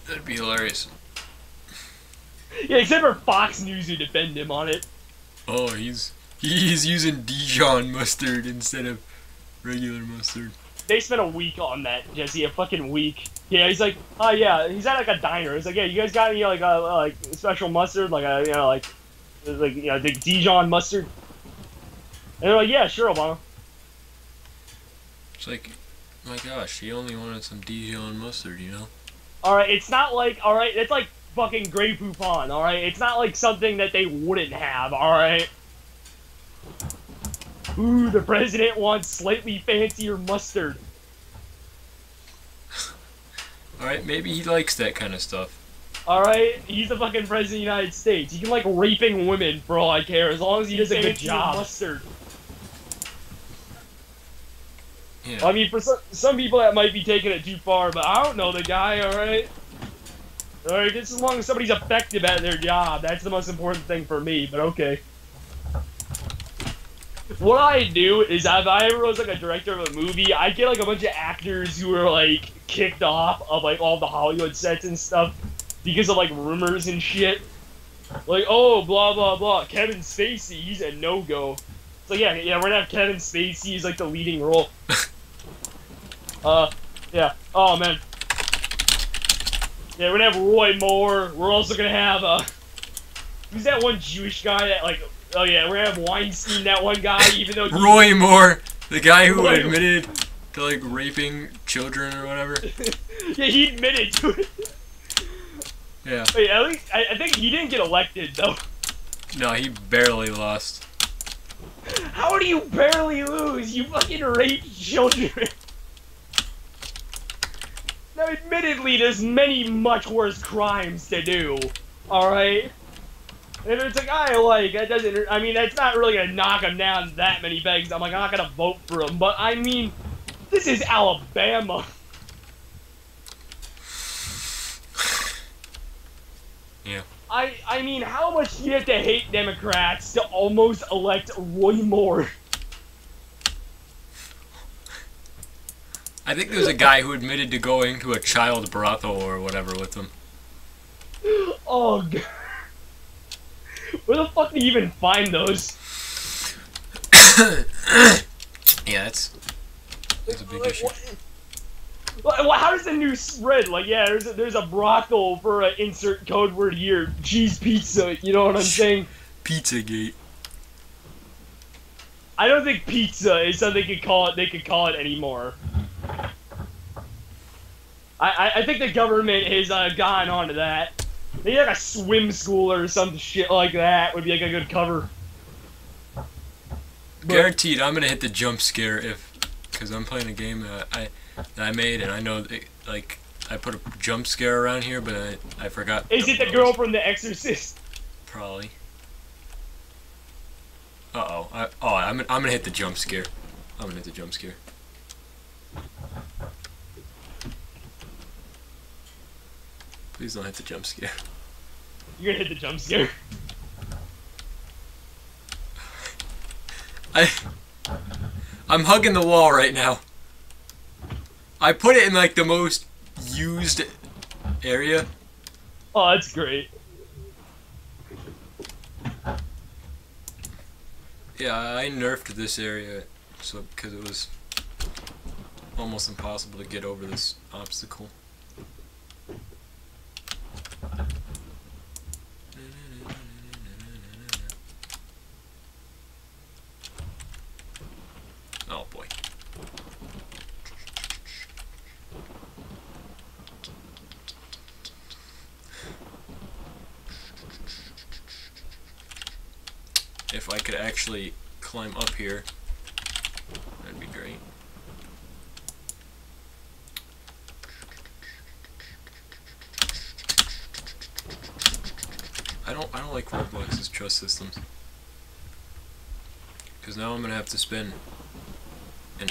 That'd be hilarious. Yeah, except for Fox News who defend him on it. Oh, he's using Dijon mustard instead of regular mustard. They spent a week on that, Jesse. A fucking week. Yeah, he's like, oh yeah, he's at like a diner. He's like, yeah, you guys got any like special mustard, like a the Dijon mustard? And they're like, yeah, sure, Obama. It's like, my gosh, he only wanted some Dijon mustard, you know? Alright, it's not like, alright, it's like fucking Grey Poupon, alright? It's not like something that they wouldn't have, alright? Ooh, the president wants slightly fancier mustard. Alright, maybe he likes that kind of stuff. Alright? He's the fucking president of the United States. He can like raping women for all I care, as long as he does a good job. Mustard. Yeah. I mean, for some people that might be taking it too far, but I don't know the guy, alright? Alright, just as long as somebody's effective at their job, that's the most important thing for me, but okay. What I do is, if I ever was like a director of a movie, I'd get like a bunch of actors who are like kicked off of like all the Hollywood sets and stuff because of like rumors and shit. Like, oh, blah blah blah, Kevin Spacey, he's a no-go. So yeah, we're gonna have Kevin Spacey, he's like the leading role. Yeah. Oh man. Yeah, we're gonna have Roy Moore. We're also gonna have who's that one Jewish guy that like? Oh yeah, we're gonna have Weinstein, that one guy, even though Roy Moore, the guy who admitted to like raping children or whatever. Yeah, he admitted to it. Yeah. Wait, at least I think he didn't get elected though. No, he barely lost. How do you barely lose? You fucking raped children. Now, admittedly, there's many much worse crimes to do. All right. And if it's a guy I like, that doesn't. I mean, that's not really gonna knock him down that many pegs. I'm like, I'm not gonna vote for him. But I mean, this is Alabama. Yeah. I mean, how much do you have to hate Democrats to almost elect Roy Moore? I think there's a guy who admitted to going to a child brothel or whatever with them. Oh, God. Where the fuck do you even find those? Yeah, that's a big issue. How does the news spread? Like, yeah, there's a brothel for insert code word here, cheese pizza. You know what I'm saying? Pizzagate. I don't think pizza is something they could call it anymore. I think the government has gone on to that. Maybe like a swim school or some shit like that would be like a good cover. Guaranteed, I'm gonna hit the jump scare because I'm playing a game that I made, and I know that, like, I put a jump scare around here, but I forgot. Is it the girl from The Exorcist? Probably. I'm gonna hit the jump scare. I'm gonna hit the jump scare. Please don't hit the jump scare. You're gonna hit the jump scare. I'm hugging the wall right now. I put it in like the most used area. Oh, that's great. Yeah, I nerfed this area because it was almost impossible to get over this obstacle. Oh boy. If I could actually climb up here, that'd be great. I don't like Roblox's trust systems. Because now I'm gonna have to spend an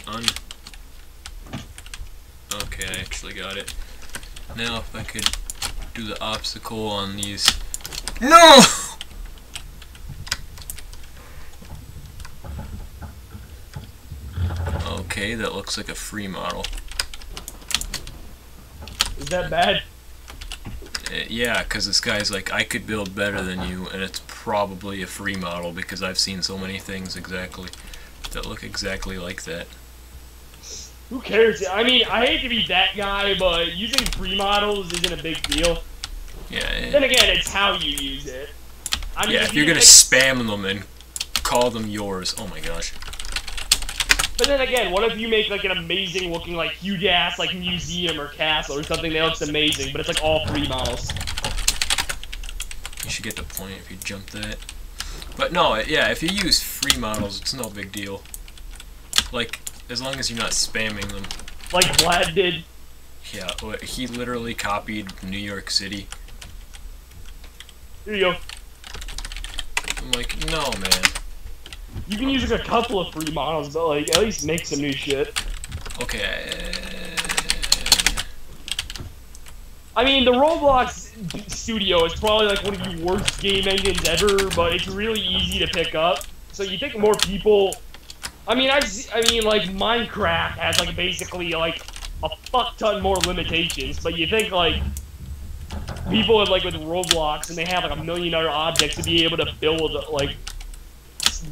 Okay, I actually got it. Now if I could do the obstacle on these. No! Okay, that looks like a free model. Is that bad? Yeah, because this guy's like, I could build better than you, and it's probably a free model because I've seen so many things exactly that look exactly like that. Who cares? I mean, I hate to be that guy, but using free models isn't a big deal. Yeah. Then again, it's how you use it. I mean, Yeah, if you're gonna spam them and call them yours, oh my gosh. But then again, what if you make like an amazing looking like huge ass like museum or castle or something that looks amazing, but it's like all free models? You should get the point if you jump that. But no, yeah, if you use free models, it's no big deal. Like, as long as you're not spamming them. Like Vlad did. Yeah, he literally copied New York City. Here you go. I'm like, no, man. You can use like a couple of free models, but like at least make some new shit. Okay. I mean, the Roblox studio is probably like one of the worst game engines ever, but it's really easy to pick up. So you think more people? I mean, like Minecraft has like basically like a fuck ton more limitations, but you think like people with like with Roblox and they have like $1 million objects to be able to build like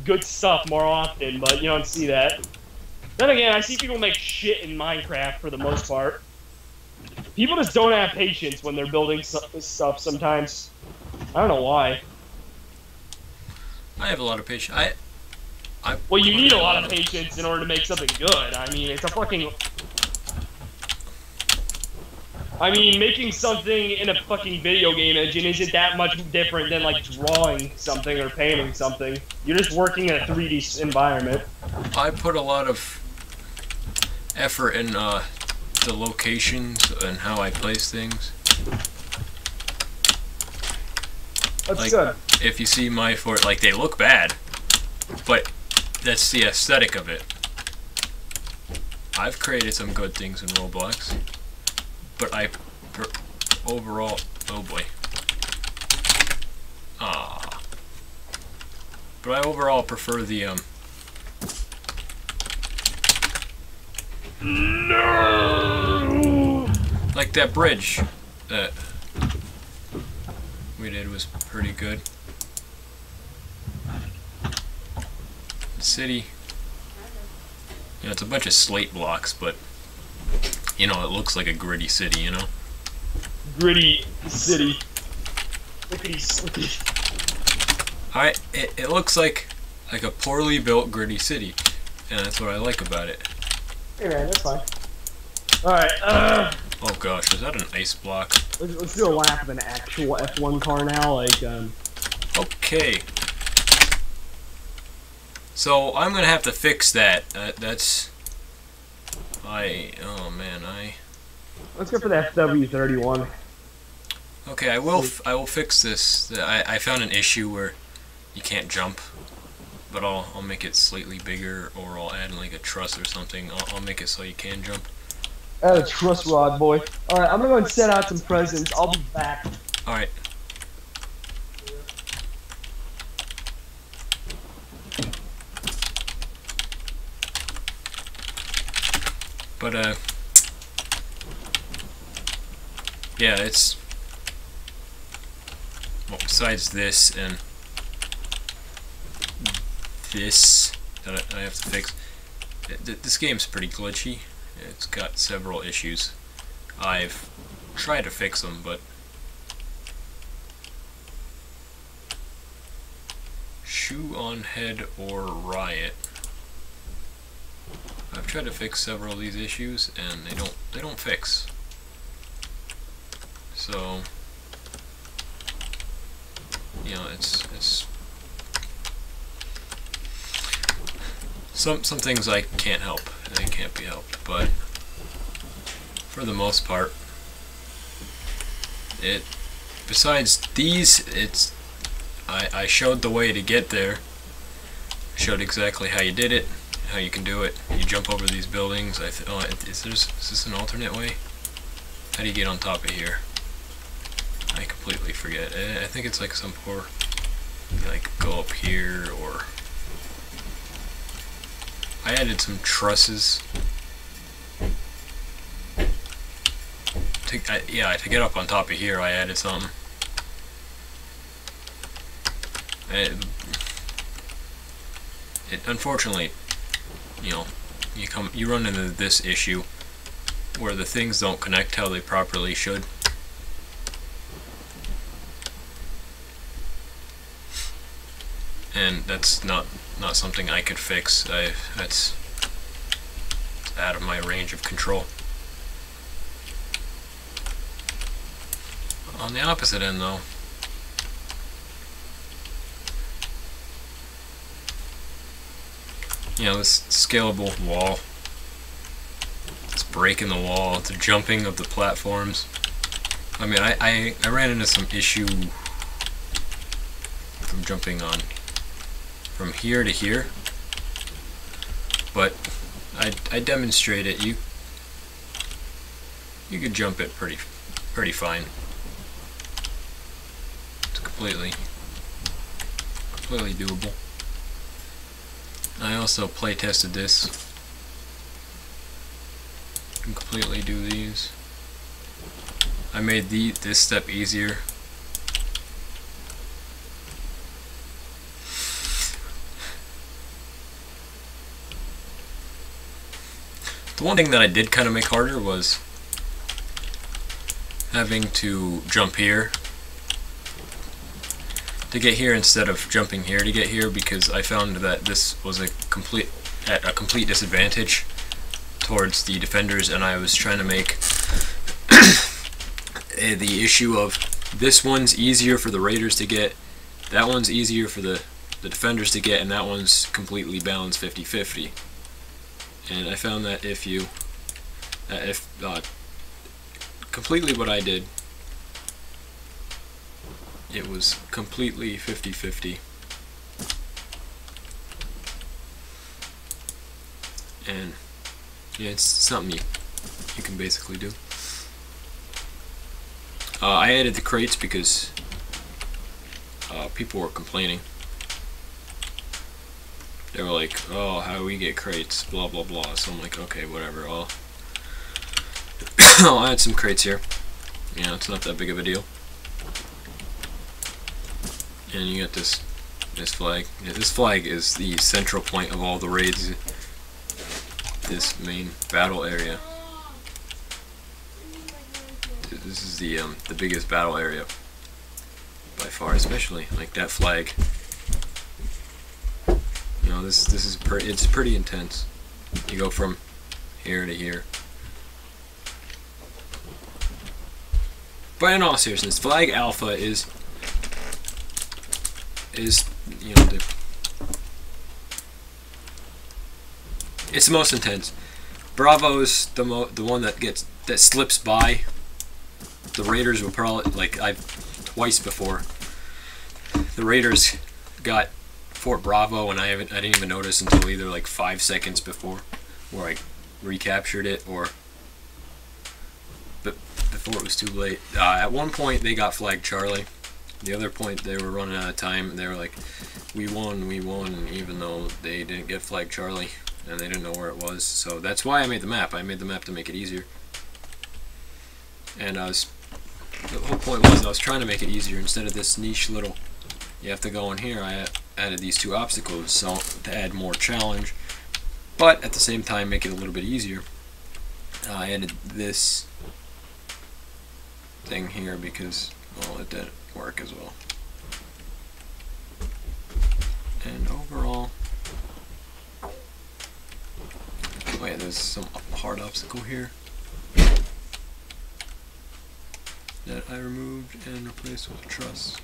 good stuff more often, but you don't see that. Then again, I see people make shit in Minecraft for the most part. People just don't have patience when they're building stuff sometimes. I don't know why. I have a lot of patience. Well, you need a lot of patience in order to make something good. I mean, it's a fucking... I mean, making something in a fucking video game engine isn't that much different than, like, drawing something or painting something. You're just working in a 3D environment. I put a lot of effort in the locations and how I place things. That's like, good. If you see my fort, like, they look bad, but that's the aesthetic of it. I've created some good things in Roblox, but overall, oh boy. But I overall prefer the, No! like that bridge that we did was pretty good. The city, you know, it's a bunch of slate blocks, but you know, it looks like a gritty city, you know? Gritty city. Lickety. Alright, it looks like a poorly built gritty city, and that's what I like about it. Hey man, that's fine. Alright, Oh gosh, is that an ice block? let's do a lap of an actual F1 car now, like, Okay. So, I'm gonna have to fix that. Oh man, let's go for the FW31. Okay, I will fix this. I found an issue where you can't jump, but I'll make it slightly bigger, or I'll add like a truss or something. I'll make it so you can jump. Add a truss rod, boy. Alright, I'm gonna go and set out some presents. I'll be back. Alright. But, yeah, it's, well, besides this and this that I have to fix, this game's pretty glitchy. It's got several issues. I've tried to fix them, but shoe on head or riot. I've tried to fix several of these issues, and they don't fix. So, you know, it's some things I can't help. They can't be helped, but for the most part, besides these, I showed the way to get there. Showed exactly how you did it, how you can do it. You jump over these buildings. Is this an alternate way? How do you get on top of here? I completely forget. I think it's like some poor, like go up here, or I added some trusses to get up on top of here, I added something. Unfortunately, you run into this issue where the things don't connect how they properly should. And that's not something I could fix. That's out of my range of control. On the opposite end, though, this scalable wall, it's breaking the wall, the jumping of the platforms. I mean, I ran into some issue from jumping on from here to here, but I demonstrate it. You could jump it pretty fine. It's completely doable. I also play tested this. You can completely do these. I made this step easier. The one thing that I did kind of make harder was having to jump here to get here instead of jumping here to get here, because I found that this was at a complete disadvantage towards the defenders, and I was trying to make the issue of this one's easier for the raiders to get, that one's easier for the defenders to get, and that one's completely balanced 50-50. And I found that if completely what I did, it was completely 50-50. And yeah, it's something you can basically do. I added the crates because people were complaining. They were like, oh, how do we get crates, blah blah blah. So I'm like, okay, whatever, I'll add some crates here. It's not that big of a deal. And you get this flag. Yeah, this flag is the central point of all the raids. This main battle area. This is the biggest battle area by far, especially like that flag. This is it's pretty intense. You go from here to here. But in all seriousness, Flag Alpha is it's the most intense. Bravo's the one that slips by. The Raiders will probably, like, twice before, the Raiders got Fort Bravo, and I didn't even notice until either like 5 seconds before, where I recaptured it, or before it was too late. At one point they got Flag Charlie. The other point they were running out of time, and they were like, we won, even though they didn't get Flag Charlie and they didn't know where it was. So that's why I made the map. I made the map to make it easier. And the whole point was I was trying to make it easier. Instead of this niche little, you have to go in here, I added these two obstacles so to add more challenge, but at the same time make it a little bit easier. I added this thing here because, well, it didn't work as well. And overall, wait, there's some hard obstacle here that I removed and replaced with a truss.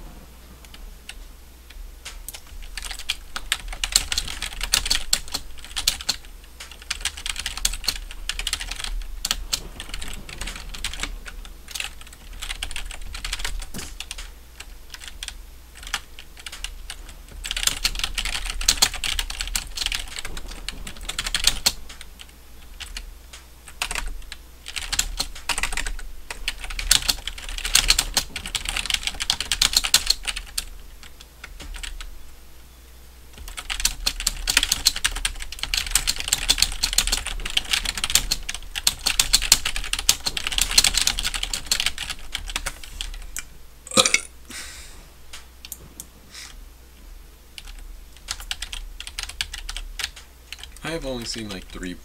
I have only seen like 3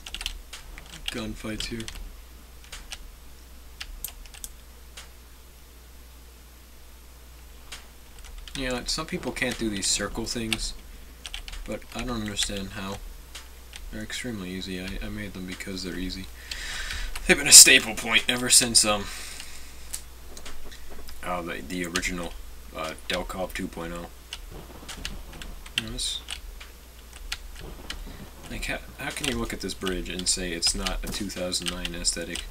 gunfights here. You know, some people can't do these circle things, but I don't understand how. They're extremely easy. I made them because they're easy. They've been a staple point ever since the original Delcov 2.0. Yes. Like how can you look at this bridge and say it's not a 2009 aesthetic?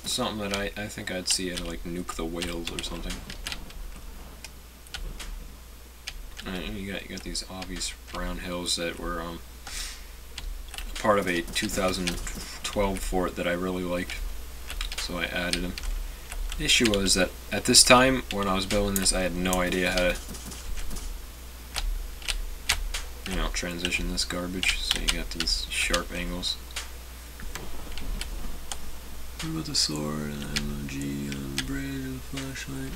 Something that I think I'd see at like Nuke the Whales or something. You got these obvious brown hills that were part of a 2012 fort that I really liked, so I added them. The issue was that at this time when I was building this, I had no idea how to, you know, transition this garbage. So you got these sharp angles. What about the sword and the MLG and the bridge and the flashlight?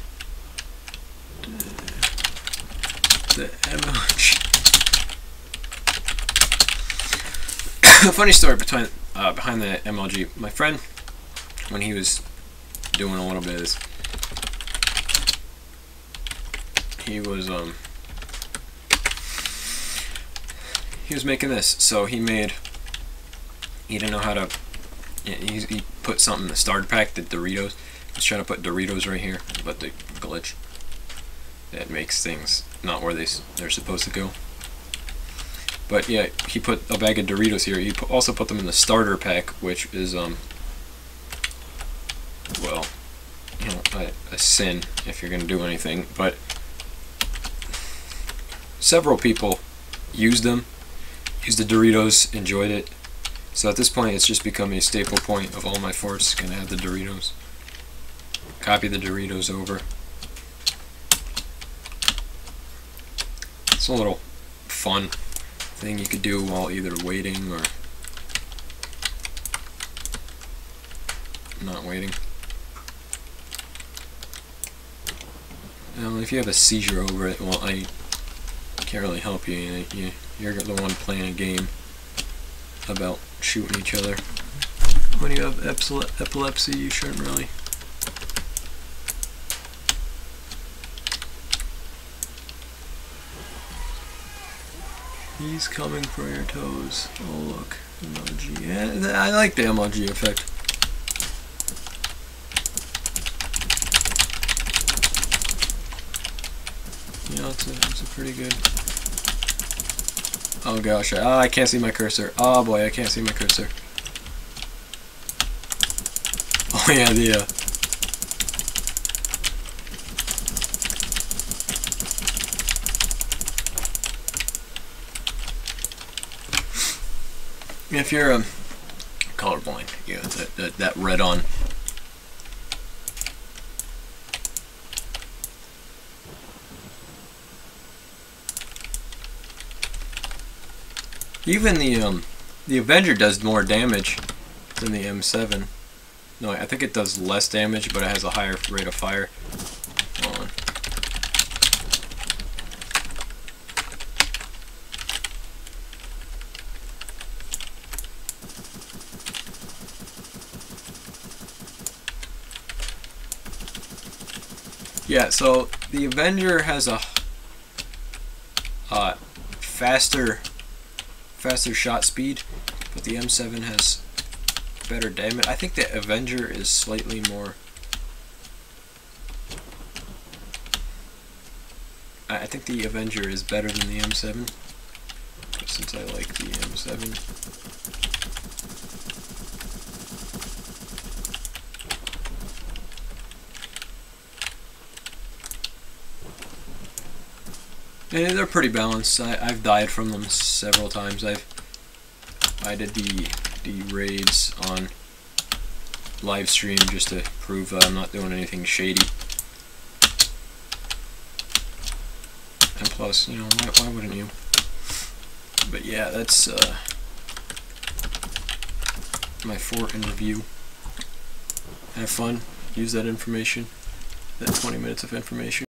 The MLG. A funny story behind the MLG. My friend, when he was doing a little bit of this, he was making this. So he didn't know how to. He put something in the starter pack, the Doritos. He's trying to put Doritos right here, but the glitch that makes things not where they're supposed to go. But yeah, he put a bag of Doritos here. He also put them in the starter pack, which is well, you know, a sin if you're gonna do anything. But several people used them, used the Doritos, enjoyed it. So at this point, it's just become a staple point of all my forts. Gonna have the Doritos. Copy the Doritos over. It's a little fun thing you could do while either waiting or not waiting. If you have a seizure over it, well, I can't really help you. You're the one playing a game about shooting each other. When you have epilepsy, you shouldn't really. He's coming for your toes. Oh look, MLG. Yeah, I like the MLG effect. Yeah, it's a pretty good. Oh gosh, I can't see my cursor. Oh boy, I can't see my cursor. Oh yeah, if you're colorblind, yeah, that red on. Even the Avenger does more damage than the M7. No, I think it does less damage, but it has a higher rate of fire. Hold on. Yeah, so the Avenger has a faster shot speed, but the M7 has better damage. I think the Avenger is slightly more. I think the Avenger is better than the M7, since I like the M7. Yeah, they're pretty balanced. I've died from them several times. I did the raids on live stream just to prove that I'm not doing anything shady. And plus, you know, why wouldn't you? But yeah, that's my fort in review. Have fun. Use that information. That 20 minutes of information.